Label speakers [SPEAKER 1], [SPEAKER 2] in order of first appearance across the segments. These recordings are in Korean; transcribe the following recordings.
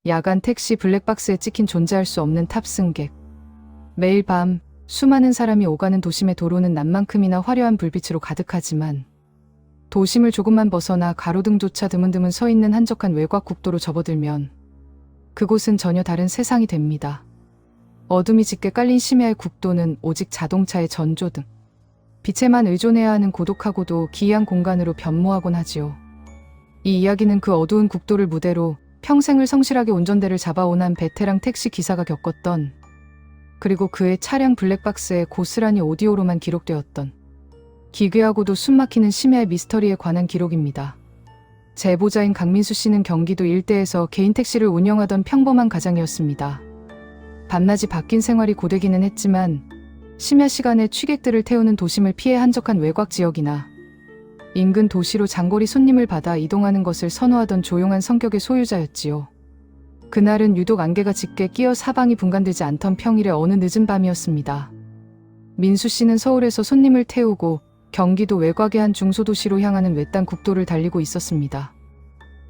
[SPEAKER 1] 야간 택시 블랙박스에 찍힌 존재할 수 없는 탑승객. 매일 밤 수많은 사람이 오가는 도심의 도로는 난만큼이나 화려한 불빛으로 가득하지만 도심을 조금만 벗어나 가로등조차 드문드문 서 있는 한적한 외곽 국도로 접어들면 그곳은 전혀 다른 세상이 됩니다. 어둠이 짙게 깔린 심야의 국도는 오직 자동차의 전조등, 빛에만 의존해야 하는 고독하고도 기이한 공간으로 변모하곤 하지요. 이 이야기는 그 어두운 국도를 무대로 평생을 성실하게 운전대를 잡아온 한 베테랑 택시 기사가 겪었던, 그리고 그의 차량 블랙박스에 고스란히 오디오로만 기록되었던 기괴하고도 숨막히는 심야의 미스터리에 관한 기록입니다. 제보자인 강민수 씨는 경기도 일대에서 개인 택시를 운영하던 평범한 가장이었습니다. 밤낮이 바뀐 생활이 고되기는 했지만 심야 시간에 취객들을 태우는 도심을 피해 한적한 외곽 지역이나 인근 도시로 장거리 손님을 받아 이동하는 것을 선호하던 조용한 성격의 소유자였지요. 그날은 유독 안개가 짙게 끼어 사방이 분간되지 않던 평일의 어느 늦은 밤이었습니다. 민수 씨는 서울에서 손님을 태우고 경기도 외곽의 한 중소도시로 향하는 외딴 국도를 달리고 있었습니다.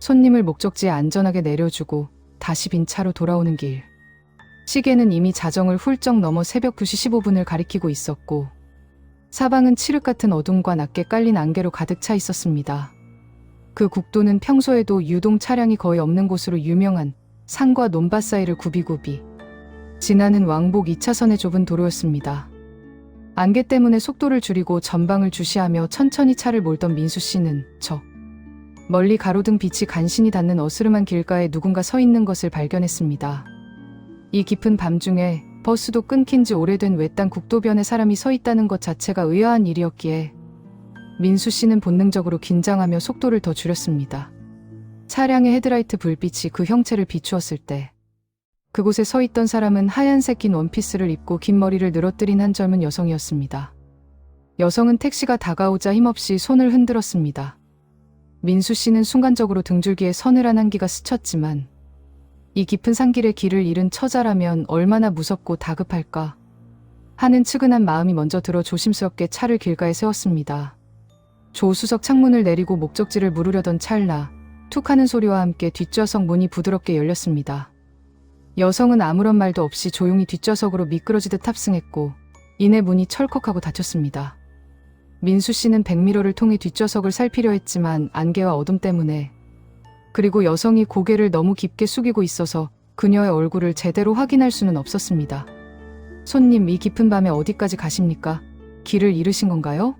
[SPEAKER 1] 손님을 목적지에 안전하게 내려주고 다시 빈 차로 돌아오는 길. 시계는 이미 자정을 훌쩍 넘어 새벽 2시 15분을 가리키고 있었고 사방은 칠흑 같은 어둠과 낮게 깔린 안개로 가득 차 있었습니다. 그 국도는 평소에도 유동 차량이 거의 없는 곳으로 유명한 산과 논밭 사이를 굽이굽이 지나는 왕복 2차선의 좁은 도로였습니다. 안개 때문에 속도를 줄이고 전방을 주시하며 천천히 차를 몰던 민수 씨는 저 멀리 가로등 빛이 간신히 닿는 어스름한 길가에 누군가 서 있는 것을 발견했습니다. 이 깊은 밤중에 버스도 끊긴 지 오래된 외딴 국도변에 사람이 서 있다는 것 자체가 의아한 일이었기에 민수 씨는 본능적으로 긴장하며 속도를 더 줄였습니다. 차량의 헤드라이트 불빛이 그 형체를 비추었을 때 그곳에 서 있던 사람은 하얀색 긴 원피스를 입고 긴 머리를 늘어뜨린 한 젊은 여성이었습니다. 여성은 택시가 다가오자 힘없이 손을 흔들었습니다. 민수 씨는 순간적으로 등줄기에 서늘한 한기가 스쳤지만 이 깊은 산길에 길을 잃은 처자라면 얼마나 무섭고 다급할까 하는 측은한 마음이 먼저 들어 조심스럽게 차를 길가에 세웠습니다. 조수석 창문을 내리고 목적지를 물으려던 찰나 툭 하는 소리와 함께 뒷좌석 문이 부드럽게 열렸습니다. 여성은 아무런 말도 없이 조용히 뒷좌석으로 미끄러지듯 탑승했고 이내 문이 철컥하고 닫혔습니다. 민수 씨는 백미러를 통해 뒷좌석을 살피려 했지만 안개와 어둠 때문에, 그리고 여성이 고개를 너무 깊게 숙이고 있어서 그녀의 얼굴을 제대로 확인할 수는 없었습니다. 손님, 이 깊은 밤에 어디까지 가십니까? 길을 잃으신 건가요?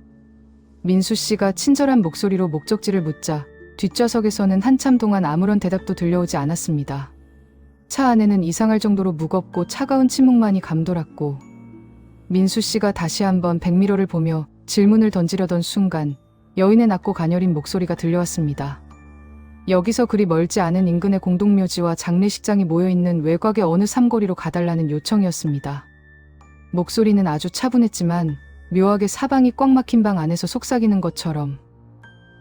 [SPEAKER 1] 민수 씨가 친절한 목소리로 목적지를 묻자 뒷좌석에서는 한참 동안 아무런 대답도 들려오지 않았습니다. 차 안에는 이상할 정도로 무겁고 차가운 침묵만이 감돌았고 민수 씨가 다시 한번 백미러를 보며 질문을 던지려던 순간 여인의 낮고 가녀린 목소리가 들려왔습니다. 여기서 그리 멀지 않은 인근의 공동묘지와 장례식장이 모여있는 외곽의 어느 삼거리로 가달라는 요청이었습니다. 목소리는 아주 차분했지만 묘하게 사방이 꽉 막힌 방 안에서 속삭이는 것처럼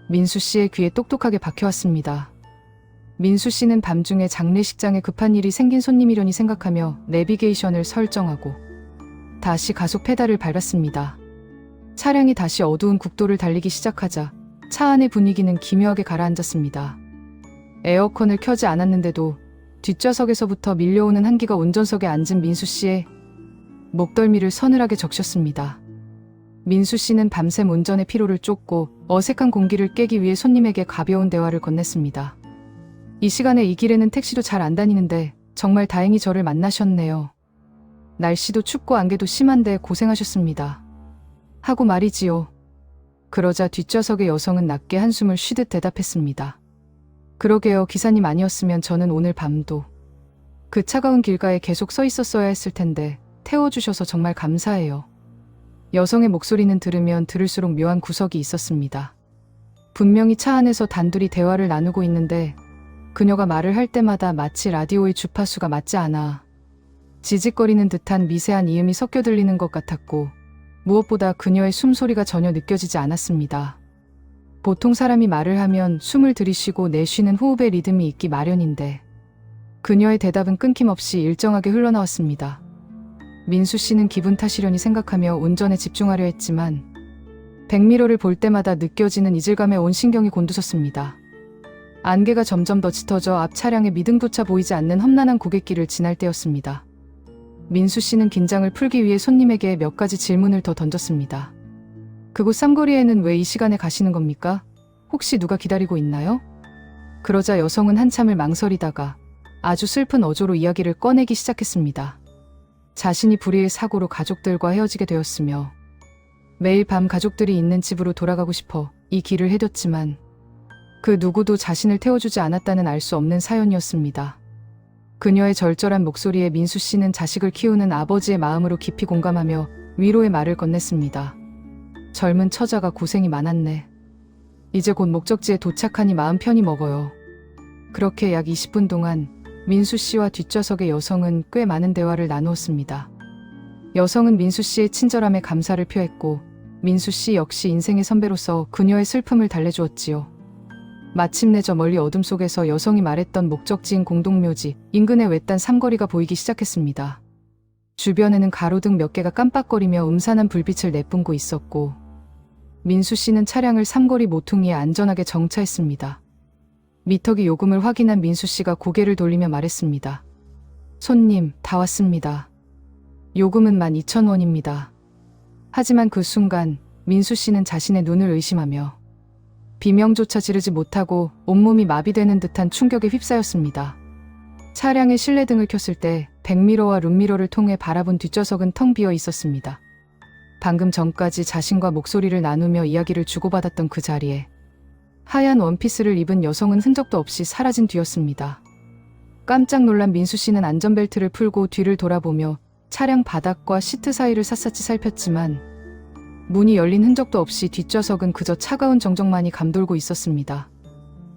[SPEAKER 1] 민수 씨의 귀에 똑똑하게 박혀왔습니다. 민수 씨는 밤중에 장례식장에 급한 일이 생긴 손님이려니 생각하며 내비게이션을 설정하고 다시 가속 페달을 밟았습니다. 차량이 다시 어두운 국도를 달리기 시작하자 차 안의 분위기는 기묘하게 가라앉았습니다. 에어컨을 켜지 않았는데도 뒷좌석에서부터 밀려오는 한기가 운전석에 앉은 민수 씨의 목덜미를 서늘하게 적셨습니다. 민수 씨는 밤샘 운전의 피로를 쫓고 어색한 공기를 깨기 위해 손님에게 가벼운 대화를 건넸습니다. 이 시간에 이 길에는 택시도 잘 안 다니는데 정말 다행히 저를 만나셨네요. 날씨도 춥고 안개도 심한데 고생하셨습니다. 하고 말이지요. 그러자 뒷좌석의 여성은 낮게 한숨을 쉬듯 대답했습니다. 그러게요. 기사님 아니었으면 저는 오늘 밤도 그 차가운 길가에 계속 서 있었어야 했을 텐데 태워주셔서 정말 감사해요. 여성의 목소리는 들으면 들을수록 묘한 구석이 있었습니다. 분명히 차 안에서 단둘이 대화를 나누고 있는데 그녀가 말을 할 때마다 마치 라디오의 주파수가 맞지 않아 지직거리는 듯한 미세한 이음이 섞여 들리는 것 같았고 무엇보다 그녀의 숨소리가 전혀 느껴지지 않았습니다. 보통 사람이 말을 하면 숨을 들이쉬고 내쉬는 호흡의 리듬이 있기 마련인데 그녀의 대답은 끊김없이 일정하게 흘러나왔습니다. 민수 씨는 기분 탓이려니 생각하며 운전에 집중하려 했지만 백미러를 볼 때마다 느껴지는 이질감에 온 신경이 곤두섰습니다. 안개가 점점 더 짙어져 앞 차량의 미등조차 보이지 않는 험난한 고갯길을 지날 때였습니다. 민수 씨는 긴장을 풀기 위해 손님에게 몇 가지 질문을 더 던졌습니다. 그곳 삼거리에는 왜 이 시간에 가시는 겁니까? 혹시 누가 기다리고 있나요? 그러자 여성은 한참을 망설이다가 아주 슬픈 어조로 이야기를 꺼내기 시작했습니다. 자신이 불의의 사고로 가족들과 헤어지게 되었으며 매일 밤 가족들이 있는 집으로 돌아가고 싶어 이 길을 헤뎠지만 그 누구도 자신을 태워주지 않았다는 알 수 없는 사연이었습니다. 그녀의 절절한 목소리에 민수 씨는 자식을 키우는 아버지의 마음으로 깊이 공감하며 위로의 말을 건넸습니다. 젊은 처자가 고생이 많았네. 이제 곧 목적지에 도착하니 마음 편히 먹어요. 그렇게 약 20분 동안 민수 씨와 뒷좌석의 여성은 꽤 많은 대화를 나누었습니다. 여성은 민수 씨의 친절함에 감사를 표했고 민수 씨 역시 인생의 선배로서 그녀의 슬픔을 달래주었지요. 마침내 저 멀리 어둠 속에서 여성이 말했던 목적지인 공동묘지 인근의 외딴 삼거리가 보이기 시작했습니다. 주변에는 가로등 몇 개가 깜빡거리며 음산한 불빛을 내뿜고 있었고 민수 씨는 차량을 삼거리 모퉁이에 안전하게 정차했습니다. 미터기 요금을 확인한 민수 씨가 고개를 돌리며 말했습니다. 손님, 다 왔습니다. 요금은 12,000원입니다. 하지만 그 순간 민수 씨는 자신의 눈을 의심하며 비명조차 지르지 못하고 온몸이 마비되는 듯한 충격에 휩싸였습니다. 차량의 실내등을 켰을 때 백미러와 룸미러를 통해 바라본 뒷좌석은 텅 비어 있었습니다. 방금 전까지 자신과 목소리를 나누며 이야기를 주고받았던 그 자리에 하얀 원피스를 입은 여성은 흔적도 없이 사라진 뒤였습니다. 깜짝 놀란 민수 씨는 안전벨트를 풀고 뒤를 돌아보며 차량 바닥과 시트 사이를 샅샅이 살폈지만 문이 열린 흔적도 없이 뒷좌석은 그저 차가운 정적만이 감돌고 있었습니다.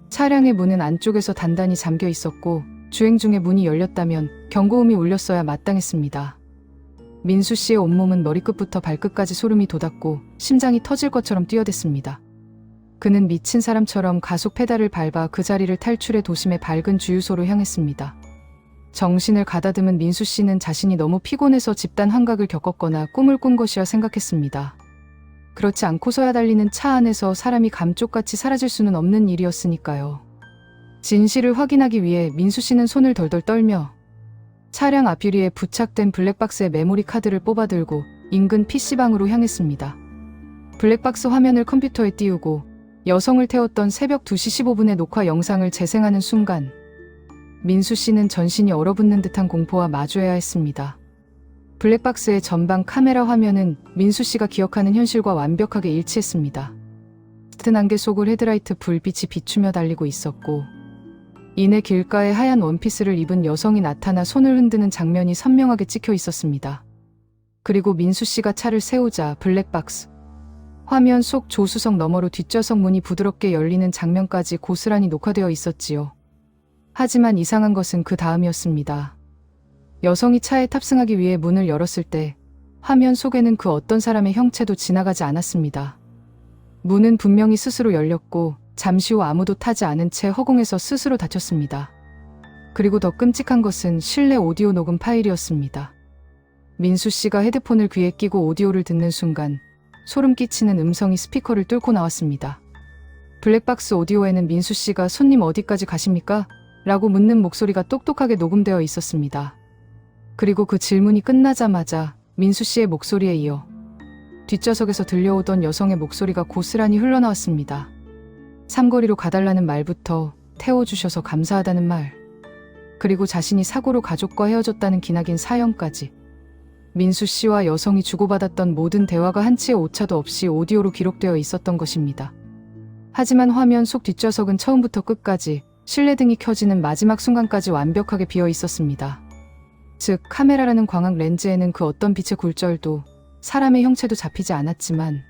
[SPEAKER 1] 차량의 문은 안쪽에서 단단히 잠겨 있었고 주행 중에 문이 열렸다면 경고음이 울렸어야 마땅했습니다. 민수 씨의 온몸은 머리끝부터 발끝까지 소름이 돋았고 심장이 터질 것처럼 뛰어댔습니다. 그는 미친 사람처럼 가속 페달을 밟아 그 자리를 탈출해 도심의 밝은 주유소로 향했습니다. 정신을 가다듬은 민수 씨는 자신이 너무 피곤해서 집단 환각을 겪었거나 꿈을 꾼 것이라 생각했습니다. 그렇지 않고서야 달리는 차 안에서 사람이 감쪽같이 사라질 수는 없는 일이었으니까요. 진실을 확인하기 위해 민수 씨는 손을 덜덜 떨며 차량 앞유리에 부착된 블랙박스의 메모리 카드를 뽑아들고 인근 PC방으로 향했습니다. 블랙박스 화면을 컴퓨터에 띄우고 여성을 태웠던 새벽 2시 15분의 녹화 영상을 재생하는 순간 민수 씨는 전신이 얼어붙는 듯한 공포와 마주해야 했습니다. 블랙박스의 전방 카메라 화면은 민수 씨가 기억하는 현실과 완벽하게 일치했습니다. 짙은 안개 속을 헤드라이트 불빛이 비추며 달리고 있었고 이내 길가에 하얀 원피스를 입은 여성이 나타나 손을 흔드는 장면이 선명하게 찍혀 있었습니다. 그리고 민수 씨가 차를 세우자 블랙박스 화면 속 조수석 너머로 뒷좌석 문이 부드럽게 열리는 장면까지 고스란히 녹화되어 있었지요. 하지만 이상한 것은 그 다음이었습니다. 여성이 차에 탑승하기 위해 문을 열었을 때 화면 속에는 그 어떤 사람의 형체도 지나가지 않았습니다. 문은 분명히 스스로 열렸고 잠시 후 아무도 타지 않은 채 허공에서 스스로 닫혔습니다. 그리고 더 끔찍한 것은 실내 오디오 녹음 파일이었습니다. 민수 씨가 헤드폰을 귀에 끼고 오디오를 듣는 순간 소름 끼치는 음성이 스피커를 뚫고 나왔습니다. 블랙박스 오디오에는 민수 씨가 손님 어디까지 가십니까? 라고 묻는 목소리가 똑똑하게 녹음되어 있었습니다. 그리고 그 질문이 끝나자마자 민수 씨의 목소리에 이어 뒷좌석에서 들려오던 여성의 목소리가 고스란히 흘러나왔습니다. 삼거리로 가달라는 말부터 태워주셔서 감사하다는 말, 그리고 자신이 사고로 가족과 헤어졌다는 기나긴 사연까지 민수 씨와 여성이 주고받았던 모든 대화가 한치의 오차도 없이 오디오로 기록되어 있었던 것입니다. 하지만 화면 속 뒷좌석은 처음부터 끝까지 실내등이 켜지는 마지막 순간까지 완벽하게 비어 있었습니다. 즉 카메라라는 광학 렌즈에는 그 어떤 빛의 굴절도 사람의 형체도 잡히지 않았지만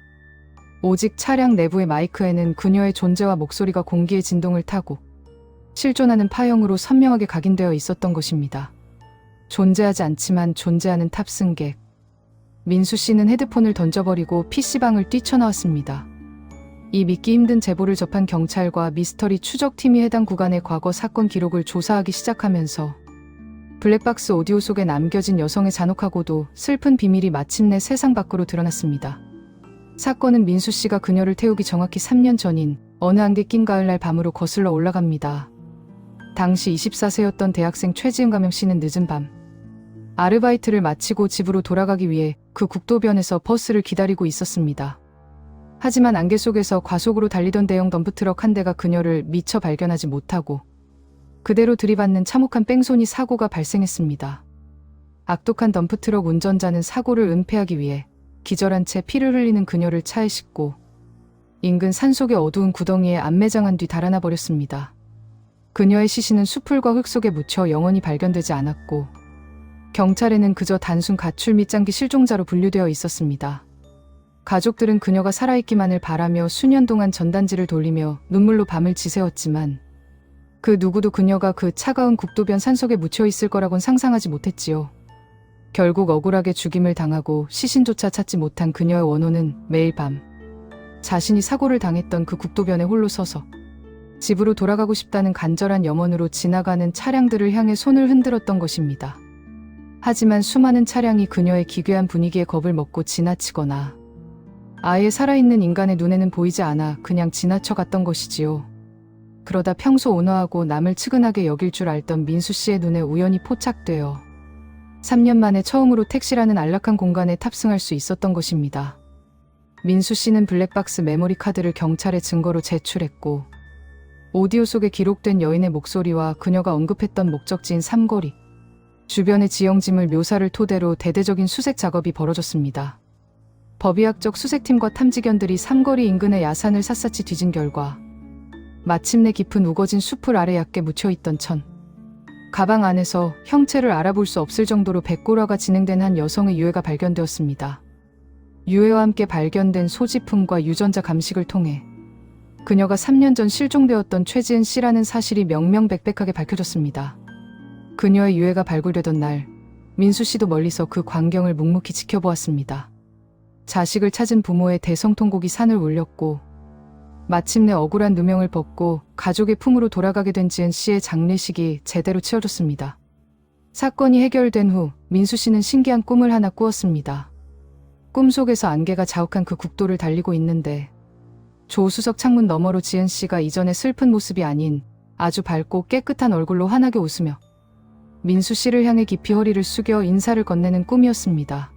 [SPEAKER 1] 오직 차량 내부의 마이크에는 그녀의 존재와 목소리가 공기의 진동을 타고 실존하는 파형으로 선명하게 각인되어 있었던 것입니다. 존재하지 않지만 존재하는 탑승객. 민수 씨는 헤드폰을 던져버리고 PC방을 뛰쳐나왔습니다. 이 믿기 힘든 제보를 접한 경찰과 미스터리 추적팀이 해당 구간의 과거 사건 기록을 조사하기 시작하면서 블랙박스 오디오 속에 남겨진 여성의 잔혹하고도 슬픈 비밀이 마침내 세상 밖으로 드러났습니다. 사건은 민수 씨가 그녀를 태우기 정확히 3년 전인 어느 안개 낀 가을날 밤으로 거슬러 올라갑니다. 당시 24세였던 대학생 최지은 가명 씨는 늦은 밤 아르바이트를 마치고 집으로 돌아가기 위해 그 국도변에서 버스를 기다리고 있었습니다. 하지만 안개 속에서 과속으로 달리던 대형 덤프트럭 한 대가 그녀를 미처 발견하지 못하고 그대로 들이받는 참혹한 뺑소니 사고가 발생했습니다. 악독한 덤프트럭 운전자는 사고를 은폐하기 위해 기절한 채 피를 흘리는 그녀를 차에 싣고 인근 산속의 어두운 구덩이에 안매장한 뒤 달아나 버렸습니다. 그녀의 시신은 수풀과 흙 속에 묻혀 영원히 발견되지 않았고 경찰에는 그저 단순 가출 밑장기 실종자로 분류되어 있었습니다. 가족들은 그녀가 살아있기만을 바라며 수년 동안 전단지를 돌리며 눈물로 밤을 지새웠지만 그 누구도 그녀가 그 차가운 국도변 산속에 묻혀 있을 거라곤 상상하지 못했지요. 결국 억울하게 죽임을 당하고 시신조차 찾지 못한 그녀의 원호는 매일 밤 자신이 사고를 당했던 그 국도변에 홀로 서서 집으로 돌아가고 싶다는 간절한 염원으로 지나가는 차량들을 향해 손을 흔들었던 것입니다. 하지만 수많은 차량이 그녀의 기괴한 분위기에 겁을 먹고 지나치거나 아예 살아있는 인간의 눈에는 보이지 않아 그냥 지나쳐갔던 것이지요. 그러다 평소 온화하고 남을 측은하게 여길 줄 알던 민수 씨의 눈에 우연히 포착되어 3년 만에 처음으로 택시라는 안락한 공간에 탑승할 수 있었던 것입니다. 민수 씨는 블랙박스 메모리 카드를 경찰에 증거로 제출했고 오디오 속에 기록된 여인의 목소리와 그녀가 언급했던 목적지인 삼거리 주변의 지형지물 묘사를 토대로 대대적인 수색 작업이 벌어졌습니다. 법의학적 수색팀과 탐지견들이 삼거리 인근의 야산을 샅샅이 뒤진 결과 마침내 깊은 우거진 숲을 아래 얕게 묻혀있던 가방 안에서 형체를 알아볼 수 없을 정도로 백골화가 진행된 한 여성의 유해가 발견되었습니다. 유해와 함께 발견된 소지품과 유전자 감식을 통해 그녀가 3년 전 실종되었던 최지은 씨라는 사실이 명명백백하게 밝혀졌습니다. 그녀의 유해가 발굴되던 날 민수 씨도 멀리서 그 광경을 묵묵히 지켜보았습니다. 자식을 찾은 부모의 대성통곡이 산을 울렸고 마침내 억울한 누명을 벗고 가족의 품으로 돌아가게 된 지은 씨의 장례식이 제대로 치러졌습니다. 사건이 해결된 후 민수 씨는 신기한 꿈을 하나 꾸었습니다. 꿈속에서 안개가 자욱한 그 국도를 달리고 있는데 조수석 창문 너머로 지은 씨가 이전의 슬픈 모습이 아닌 아주 밝고 깨끗한 얼굴로 환하게 웃으며 민수 씨를 향해 깊이 허리를 숙여 인사를 건네는 꿈이었습니다.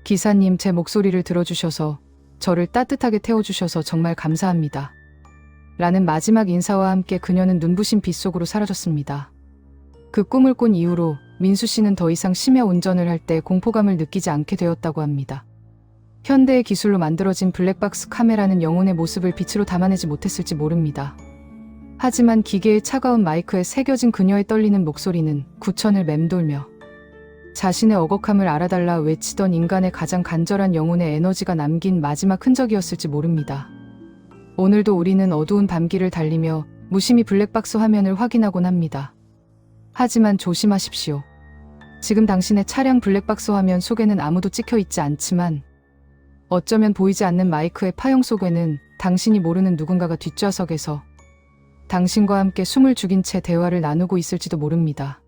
[SPEAKER 1] 기사님, 제 목소리를 들어주셔서 저를 따뜻하게 태워주셔서 정말 감사합니다. 라는 마지막 인사와 함께 그녀는 눈부신 빛 속으로 사라졌습니다. 그 꿈을 꾼 이후로 민수 씨는 더 이상 심야 운전을 할 때 공포감을 느끼지 않게 되었다고 합니다. 현대의 기술로 만들어진 블랙박스 카메라는 영혼의 모습을 빛으로 담아내지 못했을지 모릅니다. 하지만 기계의 차가운 마이크에 새겨진 그녀의 떨리는 목소리는 구천을 맴돌며 자신의 억압함을 알아달라 외치던 인간의 가장 간절한 영혼의 에너지가 남긴 마지막 흔적이었을지 모릅니다. 오늘도 우리는 어두운 밤길을 달리며 무심히 블랙박스 화면을 확인하곤 합니다. 하지만 조심하십시오. 지금 당신의 차량 블랙박스 화면 속에는 아무도 찍혀 있지 않지만 어쩌면 보이지 않는 마이크의 파형 속에는 당신이 모르는 누군가가 뒷좌석에서 당신과 함께 숨을 죽인 채 대화를 나누고 있을지도 모릅니다.